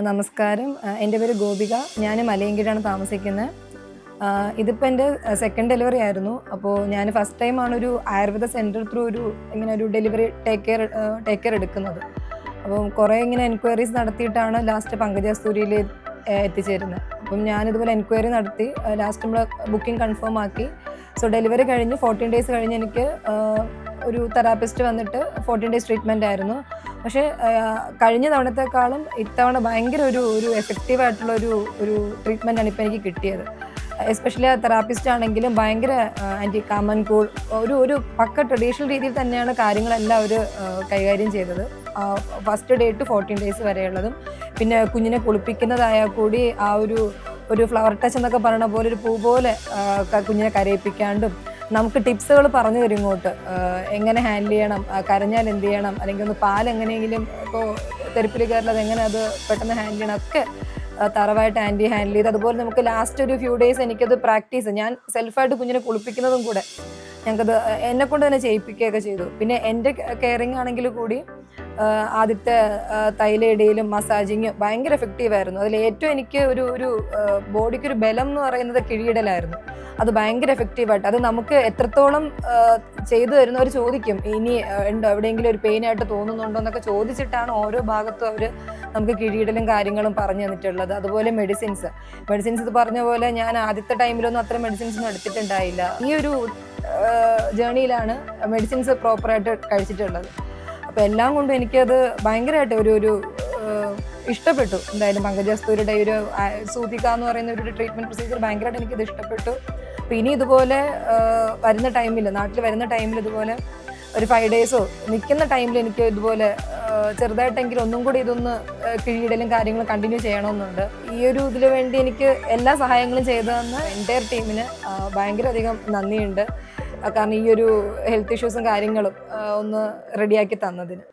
നമസ്കാരം. എൻ്റെ പേര് ഗോപിക. ഞാൻ മലയങ്കിലാണ് താമസിക്കുന്നത്. ഇതിപ്പോൾ എൻ്റെ സെക്കൻഡ് ഡെലിവറി ആയിരുന്നു. അപ്പോൾ ഞാൻ ഫസ്റ്റ് ടൈമാണ് ഒരു ആയുർവേദ സെൻറ്റർ ത്രൂ ഇങ്ങനെ ഒരു ഡെലിവറി ടേക്ക് കെയർ എടുക്കുന്നത്. അപ്പം കുറേ ഇങ്ങനെ എൻക്വയറീസ് നടത്തിയിട്ടാണ് ലാസ്റ്റ് പങ്കജാസ്തൂരിയിൽ എത്തിച്ചേരുന്നത്. അപ്പം ഞാനിതുപോലെ എൻക്വയറി നടത്തി ലാസ്റ്റ് നമ്മൾ ബുക്കിംഗ് കൺഫേം ആക്കി. സോ ഡെലിവറി കഴിഞ്ഞ് 14 ഡേയ്സ് കഴിഞ്ഞ് എനിക്ക് ഒരു തെറാപ്പിസ്റ്റ് വന്നിട്ട് 14 ഡേയ്സ് ട്രീറ്റ്മെൻ്റ് ആയിരുന്നു. പക്ഷേ കഴിഞ്ഞ തവണത്തെക്കാളും ഇത്തവണ ഭയങ്കര ഒരു എഫക്റ്റീവായിട്ടുള്ള ഒരു ട്രീറ്റ്മെൻറ്റാണ് ഇപ്പോൾ എനിക്ക് കിട്ടിയത്. എസ്പെഷ്യലി ആ തെറാപ്പിസ്റ്റ് ആണെങ്കിലും ഭയങ്കര ആൻറ്റി കാം ആൻഡ് കൂൾ ഒരു പക്ക ട്രഡീഷണൽ രീതിയിൽ തന്നെയാണ് കാര്യങ്ങളെല്ലാം അവർ കൈകാര്യം ചെയ്തത്. ഫസ്റ്റ് ഡേ ടു 14 ഡേയ്സ് വരെയുള്ളതും പിന്നെ കുഞ്ഞിനെ കുളിപ്പിക്കുന്നതായാൽ കൂടി ആ ഒരു ഫ്ലവർ ടച്ച് എന്നൊക്കെ പറയുന്ന പോലെ ഒരു പൂ പോലെ കുഞ്ഞിനെ കരയിപ്പിക്കാണ്ടും നമുക്ക് ടിപ്സുകൾ പറഞ്ഞു തരും ഇങ്ങോട്ട്. എങ്ങനെ ഹാൻഡിൽ ചെയ്യണം, കരഞ്ഞാൽ എന്ത് ചെയ്യണം, അല്ലെങ്കിൽ ഒന്ന് പാലെങ്ങനെയെങ്കിലും ഇപ്പോൾ തെരുപ്പിൽ കയറുന്നത് എങ്ങനെ അത് പെട്ടെന്ന് ഹാൻഡിൽ ചെയ്യണം ഒക്കെ തറവായിട്ട് ഹാൻഡിൽ ചെയ്ത്. അതുപോലെ നമുക്ക് ലാസ്റ്റ് ഒരു ഫ്യൂ ഡേയ്സ് എനിക്കത് പ്രാക്ടീസ്, ഞാൻ സെൽഫായിട്ട് കുഞ്ഞിനെ കുളിപ്പിക്കുന്നതും കൂടെ ഞങ്ങൾക്കത് എന്നെക്കൊണ്ട് തന്നെ ചെയ്യിപ്പിക്കുകയൊക്കെ ചെയ്തു. പിന്നെ എൻ്റെ കെയറിങ് ആണെങ്കിൽ കൂടി ആദ്യത്തെ തൈലയിടയിലും മസാജിങ് ഭയങ്കര എഫക്റ്റീവായിരുന്നു. അതിൽ ഏറ്റവും എനിക്ക് ഒരു ബോഡിക്കൊരു ബലം എന്ന് പറയുന്നത് കിഴിയിടലായിരുന്നു. അത് ഭയങ്കര എഫക്റ്റീവായിട്ട് അത് നമുക്ക് എത്രത്തോളം ചെയ്തു തരുന്നവർ ചോദിക്കും, ഇനി ഉണ്ടോ എവിടെയെങ്കിലും ഒരു പെയിനായിട്ട് തോന്നുന്നുണ്ടോ എന്നൊക്കെ ചോദിച്ചിട്ടാണ് ഓരോ ഭാഗത്തും അവർ നമുക്ക് കിഴിയിടലും കാര്യങ്ങളും പറഞ്ഞു തന്നിട്ടുള്ളത്. അതുപോലെ മെഡിസിൻസ് ഇത് പറഞ്ഞ പോലെ ഞാൻ ആദ്യത്തെ ടൈമിലൊന്നും അത്ര മെഡിസിൻസ് ഒന്നും എടുത്തിട്ടുണ്ടായില്ല. ഈ ഒരു ജേണിയിലാണ് മെഡിസിൻസ് പ്രോപ്പറായിട്ട് കഴിച്ചിട്ടുള്ളത്. അപ്പോൾ എല്ലാം കൊണ്ടും എനിക്കത് ഭയങ്കരമായിട്ട് ഒരു ഇഷ്ടപ്പെട്ടു. എന്തായാലും പങ്കജാസ്തൂരിയുടെ ഒരു സൂതിക എന്ന് പറയുന്ന ഒരു ട്രീറ്റ്മെൻറ്റ് പ്രൊസീജിയർ ഭയങ്കരമായിട്ട് എനിക്കത് ഇഷ്ടപ്പെട്ടു. അപ്പോൾ ഇനി ഇതുപോലെ വരുന്ന ടൈമിൽ, നാട്ടിൽ വരുന്ന ടൈമിൽ ഇതുപോലെ ഒരു 5 ഡേയ്സോ നിൽക്കുന്ന ടൈമിൽ എനിക്ക് ഇതുപോലെ ചെറുതായിട്ടെങ്കിലും ഒന്നും കൂടി ഇതൊന്ന് കിഴിയിടലും കാര്യങ്ങളും കണ്ടിന്യൂ ചെയ്യണമെന്നുണ്ട്. ഈ ഒരു ഇതിന് വേണ്ടി എനിക്ക് എല്ലാ സഹായങ്ങളും ചെയ്തതെന്ന് എൻ്റയർ ടീമിന് ഭയങ്കര അധികം നന്ദിയുണ്ട്. കാരണം ഈ ഒരു ഹെൽത്ത് ഇഷ്യൂസും കാര്യങ്ങളും ഒന്ന് റെഡിയാക്കി തന്നതിന്.